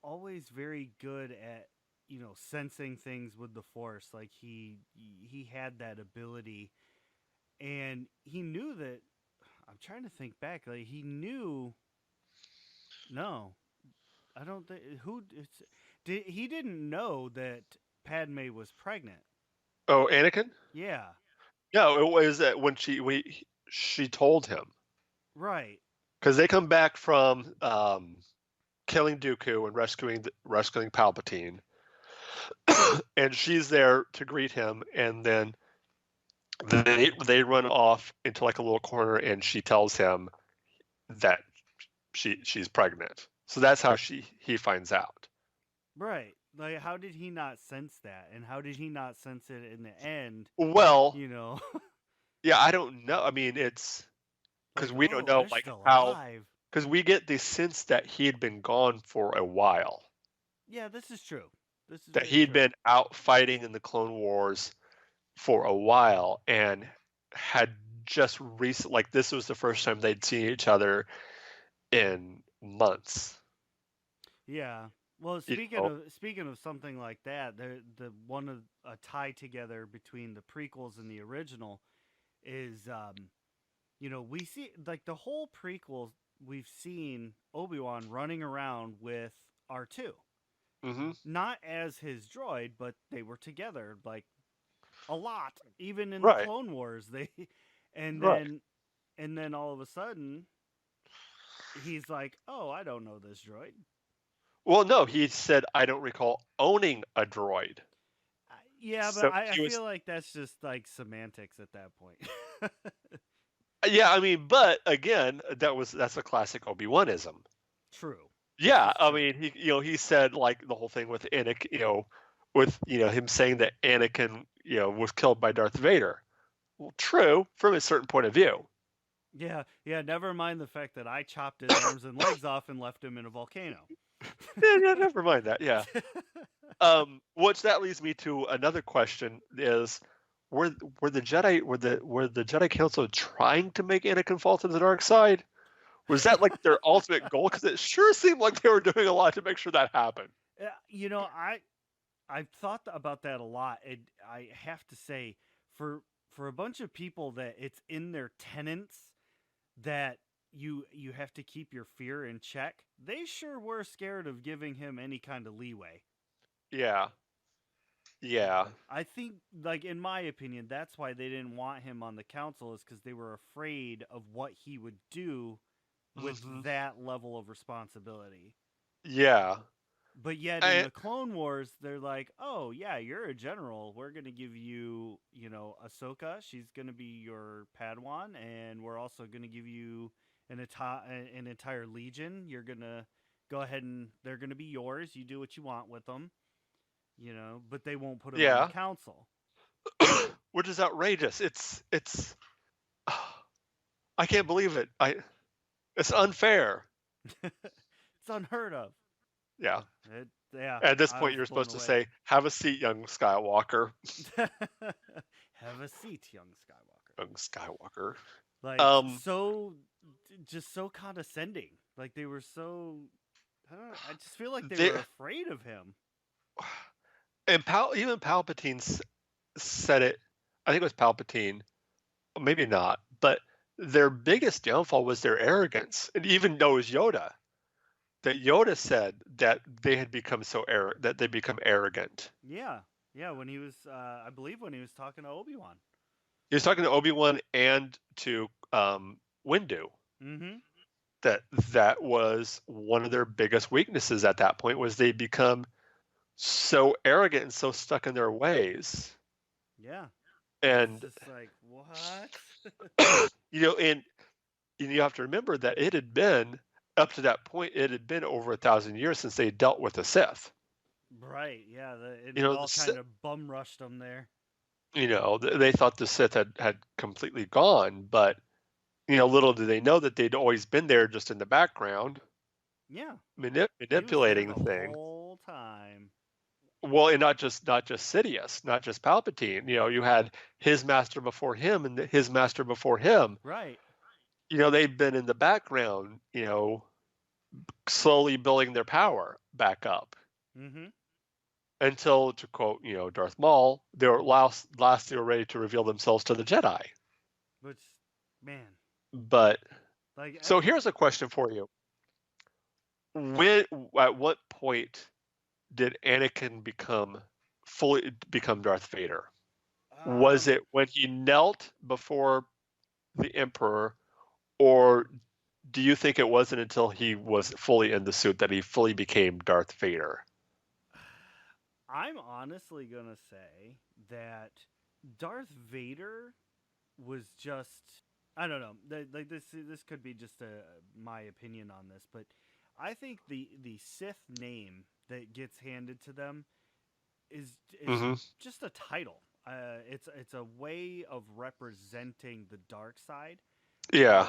S3: always very good at, sensing things with the Force. Like, he had that ability, and he knew that. I'm trying to think back. Like, he knew No, I don't think he didn't know that Padme was pregnant.
S2: Oh, Anakin?
S3: Yeah,
S2: No, it was that when she told him,
S3: right.
S2: because they come back from killing Dooku and rescuing Palpatine, and she's there to greet him, and then they run off into like a little corner, and she tells him that she's pregnant. So that's how he finds out.
S3: Right. Like, how did he not sense that? And how did he not sense it in the end?
S2: Well,
S3: You know,
S2: yeah, I don't know. I mean, it's because
S3: like,
S2: we don't
S3: oh,
S2: know
S3: they're
S2: like
S3: still
S2: how,
S3: alive.
S2: because we get the sense that he had been gone for a while,
S3: Yeah, this is true. This is
S2: that
S3: very
S2: he'd
S3: true.
S2: been out fighting in the Clone Wars for a while and had just recent, like this was the first time they'd seen each other in months.
S3: Yeah. Well,
S2: You
S3: speaking of something like that, the one of a tie together between the prequels and the original is we see like the whole prequel we've seen Obi-Wan running around with R2.
S2: Mm-hmm.
S3: Not as his droid, but they were together like a lot. Even in the
S2: Right.
S3: Clone Wars, they and
S2: Right.
S3: then all of a sudden he's like, "Oh, I don't know this droid."
S2: Well, no, he said, I don't recall owning a droid.
S3: Yeah, but
S2: So
S3: I
S2: he was,
S3: feel like that's just like semantics at that point.
S2: yeah, I mean, but again, that's a classic Obi-Wanism.
S3: True.
S2: Yeah, I mean, he said like the whole thing with Anakin, with him saying that Anakin, was killed by Darth Vader. Well, true from a certain point of view.
S3: Yeah, yeah. Never mind the fact that I chopped his arms and legs off and left him in a volcano.
S2: Yeah, never mind that. Yeah. Which that leads me to another question: is were the Jedi Council trying to make Anakin fall to the dark side? Was that like their ultimate goal? Because it sure seemed like they were doing a lot to make sure that happened.
S3: I've thought about that a lot, and I have to say, for a bunch of people that it's in their tenets that you have to keep your fear in check, they sure were scared of giving him any kind of leeway.
S2: Yeah. Yeah.
S3: I think, like, in my opinion, that's why they didn't want him on the council, is because they were afraid of what he would do with that level of responsibility.
S2: Yeah.
S3: But yet in the Clone Wars, they're like, oh, yeah, you're a general. We're going to give you, Ahsoka. She's going to be your Padawan. And we're also going to give you an entire legion. You're going to go ahead and they're going to be yours. You do what you want with them. But they won't put him on the council.
S2: Which is outrageous. It's I can't believe it. It's unfair.
S3: It's unheard of.
S2: Yeah.
S3: Yeah.
S2: At this point, you're supposed to say, "Have a seat, young Skywalker."
S3: Have a seat, young Skywalker.
S2: Young Skywalker.
S3: Like just so condescending. Like they were so. I just feel like they were afraid of him.
S2: And even Palpatine said it. I think it was Palpatine, maybe not, but their biggest downfall was their arrogance. And even though it was Yoda, that Yoda said that they had become that they become arrogant.
S3: Yeah. When he was, I believe, when he was talking to Obi-Wan.
S2: He was talking to Obi-Wan and to Windu.
S3: Mm-hmm.
S2: That was one of their biggest weaknesses at that point, was they become so arrogant and so stuck in their ways.
S3: Yeah.
S2: And
S3: it's just like, what?
S2: and you have to remember that it had been, up to that point, it had been over 1,000 years since they dealt with the Sith.
S3: Right. Yeah. It all kind of bum rushed them there.
S2: They thought the Sith had completely gone, but little did they know that they'd always been there, just in the background.
S3: Yeah.
S2: Manipulating
S3: the
S2: things.
S3: Whole time.
S2: Well, and not just Sidious, not just Palpatine. You had his master before him and his master before him.
S3: Right.
S2: They've been in the background, slowly building their power back up.
S3: Mm-hmm.
S2: Until, to quote, Darth Maul, they were last they were ready to reveal themselves to the Jedi.
S3: Which, man.
S2: But so here's a question for you. at what point did Anakin fully become Darth Vader? Was it when he knelt before the Emperor, or do you think it wasn't until he was fully in the suit that he fully became Darth Vader?
S3: I'm honestly gonna say that Darth Vader was just, I don't know, like this could be just my opinion on this, but I think the Sith name that gets handed to them is just a title. It's a way of representing the dark side.
S2: Yeah.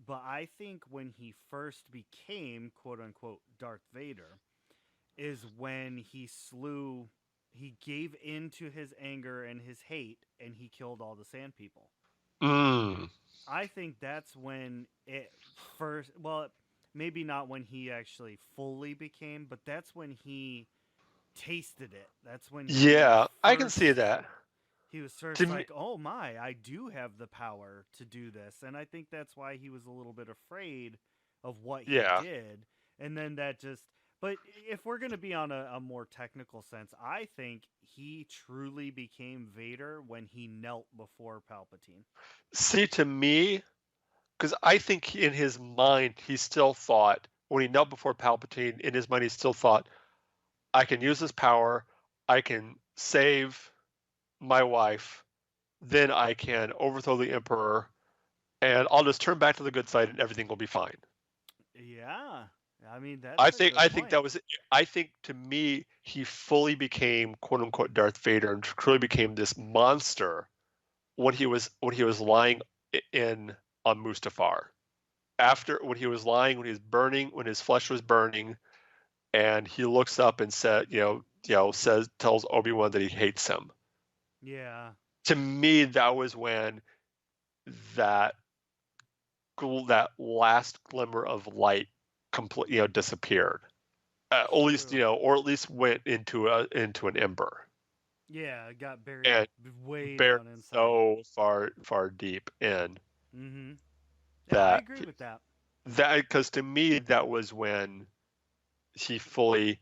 S3: But I think when he first became quote unquote Darth Vader is when he gave in to his anger and his hate, and he killed all the Sand People. I think that's when it first, well, maybe not when he actually fully became, but that's when he tasted it. That's when
S2: I can see that.
S3: He was first like, oh my, I do have the power to do this. And I think that's why he was a little bit afraid of what he did. And then that just, but if we're going to be on a more technical sense, I think he truly became Vader when he knelt before Palpatine.
S2: See, to me, because I think in his mind, he still thought, when he knelt before Palpatine, in his mind, he still thought, I can use this power, I can save my wife, then I can overthrow the Emperor, and I'll just turn back to the good side and everything will be fine.
S3: Yeah. I mean, that's
S2: I think that was it. I think, to me, he fully became quote unquote Darth Vader and truly became this monster when he was lying on Mustafar. When he was lying, when he was burning, when his flesh was burning, and he looks up and tells Obi-Wan that he hates him.
S3: Yeah.
S2: To me, that was when that last glimmer of light completely disappeared. At least went into an ember.
S3: Yeah, it got buried way
S2: buried
S3: down inside.
S2: So far deep in.
S3: Mm-hmm. Yeah, I agree with that.
S2: Because to me, that was when he fully,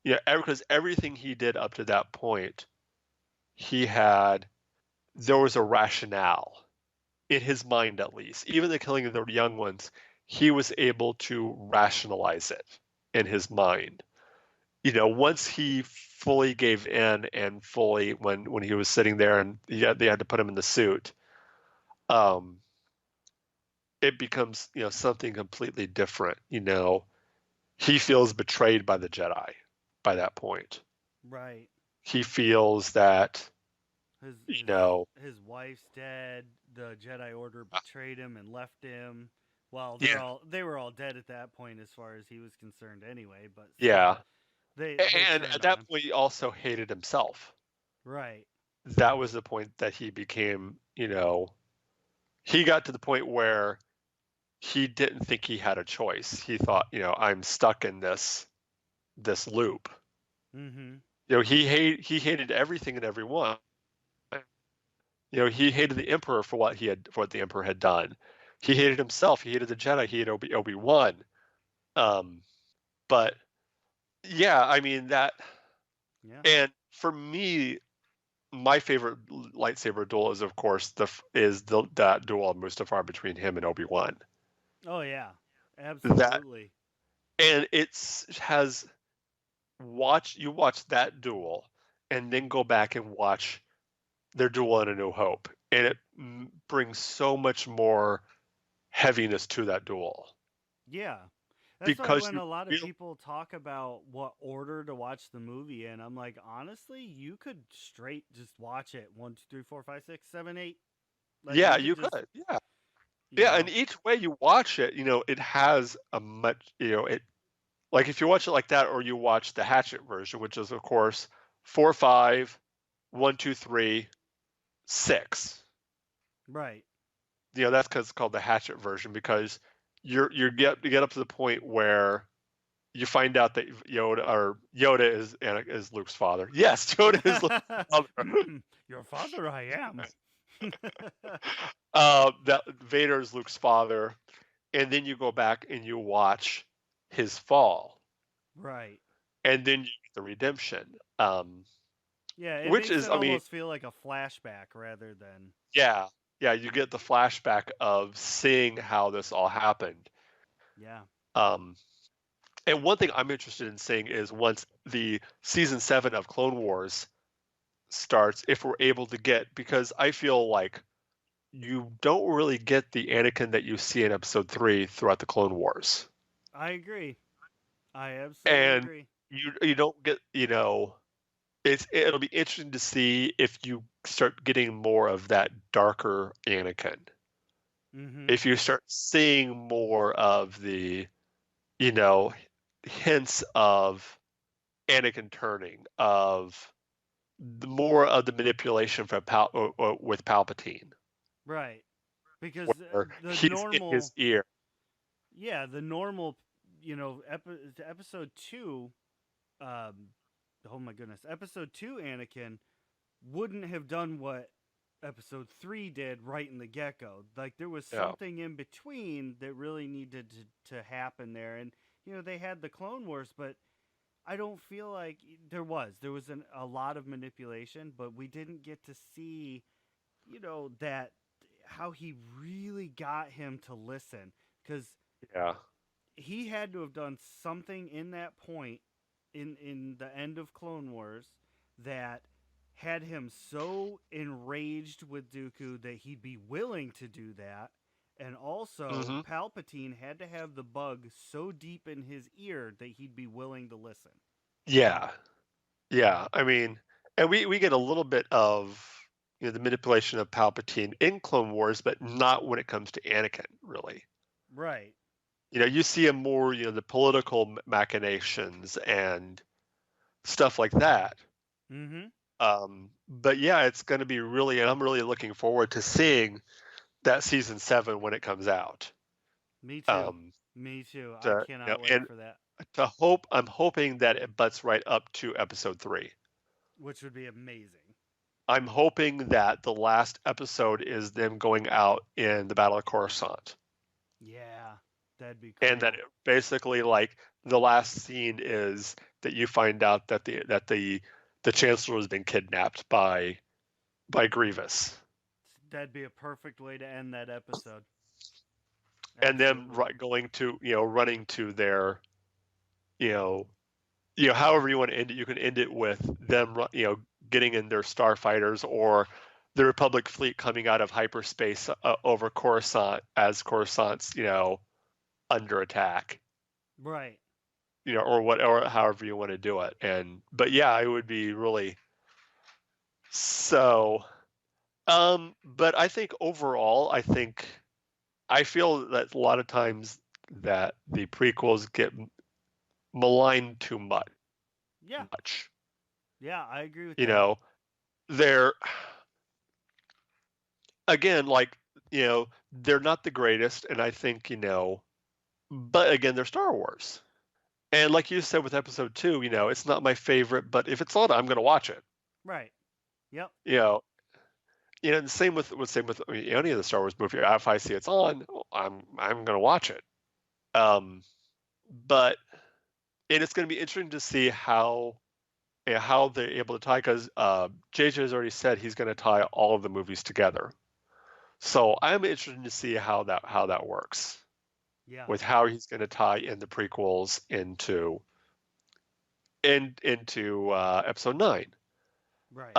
S2: because everything he did up to that point, there was a rationale in his mind, at least. Even the killing of the young ones, he was able to rationalize it in his mind. Once he fully gave in and fully, when he was sitting there and they had to put him in the suit, it becomes something completely different. He feels betrayed by the Jedi by that point.
S3: Right.
S2: He feels that
S3: his wife's dead. The Jedi Order betrayed him and left him. Well, they were all dead at that point, as far as he was concerned, anyway. But they
S2: at that point, he also hated himself.
S3: Right.
S2: That was the point that he became. He got to the point where he didn't think he had a choice. He thought, I'm stuck in this loop.
S3: Mm-hmm.
S2: He hated everything and everyone. He hated the Emperor for what the Emperor had done. He hated himself. He hated the Jedi. He hated Obi-Wan. But yeah, I mean that. Yeah. And for me, my favorite lightsaber duel is, of course, that duel on Mustafar between him and Obi-Wan.
S3: Oh yeah, absolutely.
S2: And you watch that duel, and then go back and watch their duel in A New Hope, and it brings so much more heaviness to that duel.
S3: Yeah, that's because when a lot of people talk about what order to watch the movie in, I'm like, honestly, you could straight just watch it 1, 2, 3, 4, 5, 6, 7, 8.
S2: Like, you could. Yeah, and each way you watch it, it has a much, it, like if you watch it like that, or you watch the Hatchet version, which is, of course, 4, 5, 1, 2, 3, 6.
S3: Right.
S2: That's because it's called the Hatchet version, because you get up to the point where you find out that Yoda is Luke's father. Yes, Yoda is Luke's father.
S3: Your father, I am.
S2: That Vader is Luke's father, and then you go back and you watch his fall,
S3: Right.
S2: and then you get the redemption.
S3: Yeah, it
S2: Which
S3: makes
S2: is,
S3: it
S2: I mean,
S3: almost feel like a flashback rather than.
S2: yeah, yeah, you get the flashback of seeing how this all happened.
S3: Yeah.
S2: Um, and one thing I'm interested in seeing is once the season 7 of Clone Wars starts, if we're able to get, because I feel like you don't really get the Anakin that you see in episode 3 throughout the Clone Wars.
S3: I agree. I absolutely
S2: And
S3: agree.
S2: you don't get, it'll be interesting to see if you start getting more of that darker Anakin.
S3: Mm-hmm.
S2: If you start seeing more of the, you know, hints of Anakin turning, of more of the manipulation from or with Palpatine,
S3: Right. Because
S2: where
S3: the
S2: he's in his
S3: normal,
S2: ear.
S3: yeah, the normal, episode 2, um, oh my goodness, episode 2 Anakin wouldn't have done what episode 3 did right in the get-go. Like, there was
S2: Yeah.
S3: something in between that really needed to happen there. And, they had the Clone Wars, but I don't feel like there was a lot of manipulation, but we didn't get to see, that how he really got him to listen, because
S2: Yeah.
S3: he had to have done something in that point in the end of Clone Wars that had him so enraged with Dooku that he'd be willing to do that. And also,
S2: Mm-hmm.
S3: Palpatine had to have the bug so deep in his ear that he'd be willing to listen.
S2: Yeah. Yeah. I mean, and we get a little bit of the manipulation of Palpatine in Clone Wars, but not when it comes to Anakin, really.
S3: Right.
S2: You see him more, the political machinations and stuff like that.
S3: Mm-hmm.
S2: But yeah, it's going to be really, and I'm really looking forward to seeing that season 7 when it comes out.
S3: Me too. Me too. I cannot wait
S2: And
S3: for that.
S2: I'm hoping that it butts right up to episode 3.
S3: Which would be amazing.
S2: I'm hoping that the last episode is them going out in the Battle of Coruscant.
S3: Yeah, that'd be cool.
S2: And that basically, like, the last scene is that you find out that the Chancellor has been kidnapped by Grievous.
S3: That'd be a perfect way to end that episode.
S2: And then going to running to their however you want to end it. You can end it with them getting in their starfighters, or the Republic fleet coming out of hyperspace over Coruscant as Coruscant's under attack,
S3: right?
S2: Or however you want to do it. But yeah, it would be really so. But I think overall, I feel that a lot of times that the prequels get maligned too much.
S3: Yeah. Yeah, I agree with
S2: that. They're again, like, they're not the greatest, and I think, but again, they're Star Wars. And like you said with episode 2, it's not my favorite, but if it's on, I'm going to watch it.
S3: Right. Yep.
S2: And the same with any of the Star Wars movie. If I see it's on, I'm going to watch it. But and it's going to be interesting to see how they're able to tie, because JJ has already said he's going to tie all of the movies together. So I'm interested to see how that works.
S3: Yeah.
S2: With how he's going to tie in the prequels into episode 9.
S3: Right.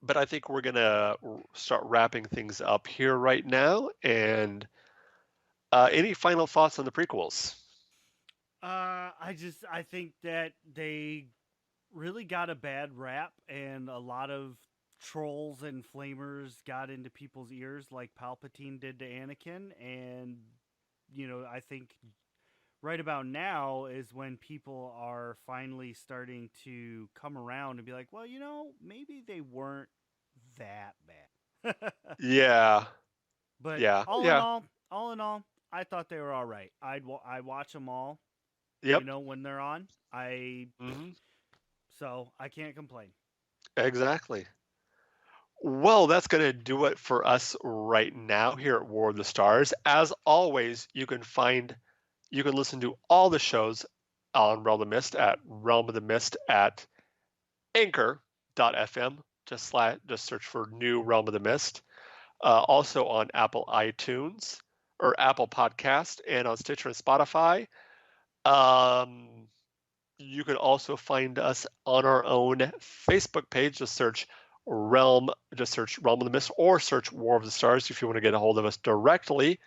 S2: But I think we're going to start wrapping things up here right now. And any final thoughts on the prequels?
S3: I think that they really got a bad rap, and a lot of trolls and flamers got into people's ears like Palpatine did to Anakin. And I think right about now is when people are finally starting to come around and be like, well, maybe they weren't that bad.
S2: Yeah.
S3: But
S2: yeah.
S3: all in all, I thought they were all right. I watch them all.
S2: Yep.
S3: When they're on,
S2: Mm-hmm.
S3: So I can't complain.
S2: Exactly. Well, that's going to do it for us right now here at War of the Stars. As always, you can find You can listen to all the shows on Realm of the Mist at Realm of the Mist at anchor.fm. Just search for New Realm of the Mist. Also on Apple iTunes or Apple Podcast and on Stitcher and Spotify. You can also find us on our own Facebook page. Just search Realm of the Mist or search War of the Stars if you want to get a hold of us directly.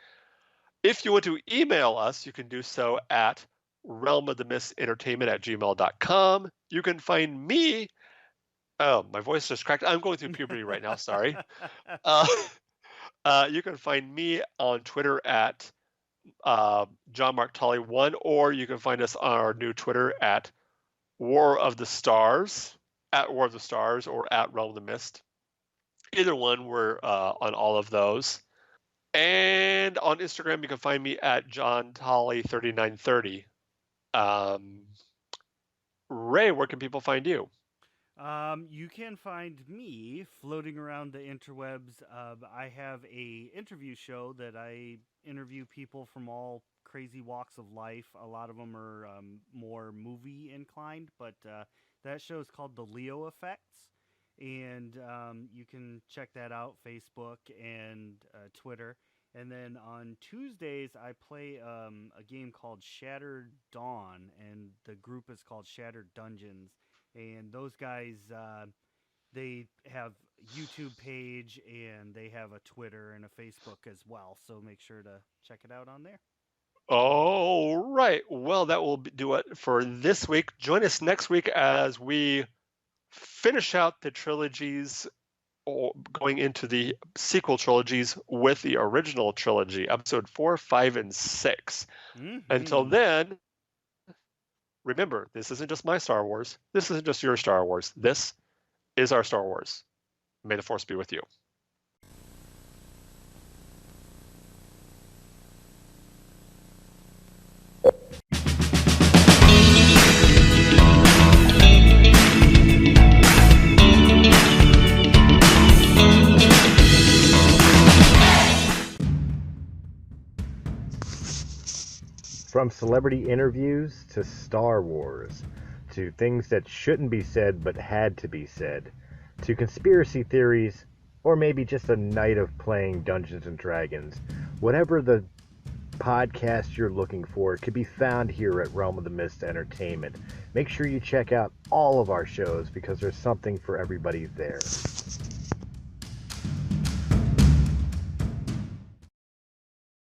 S2: If you want to email us, you can do so at realmofthemistentertainment@gmail.com. You can find me. Oh, my voice just cracked. I'm going through puberty right now. Sorry. You can find me on Twitter at John Mark Tully 1, or you can find us on our new Twitter at War of the Stars, or at Realm of the Mist. Either one, we're on all of those. And on Instagram, you can find me at John Tully 3930. Ray, where can people find you?
S3: You can find me floating around the interwebs. I have a interview show that I interview people from all crazy walks of life. A lot of them are more movie inclined, but that show is called The Leo Effects, and you can check that out, Facebook and Twitter. And then on Tuesdays, I play a game called Shattered Dawn, and the group is called Shattered Dungeons. And those guys, they have a YouTube page, and they have a Twitter and a Facebook as well. So make sure to check it out on there.
S2: All right. Well, that will do it for this week. Join us next week as we finish out the trilogies, going into the sequel trilogies with the original trilogy, episode 4, 5, and 6. Mm-hmm. Until then, remember, this isn't just my Star Wars. This isn't just your Star Wars. This is our Star Wars. May the Force be with you.
S1: From celebrity interviews to Star Wars, to things that shouldn't be said but had to be said, to conspiracy theories, or maybe just a night of playing Dungeons & Dragons, whatever the podcast you're looking for could be found here at Realm of the Mist Entertainment. Make sure you check out all of our shows because there's something for everybody there.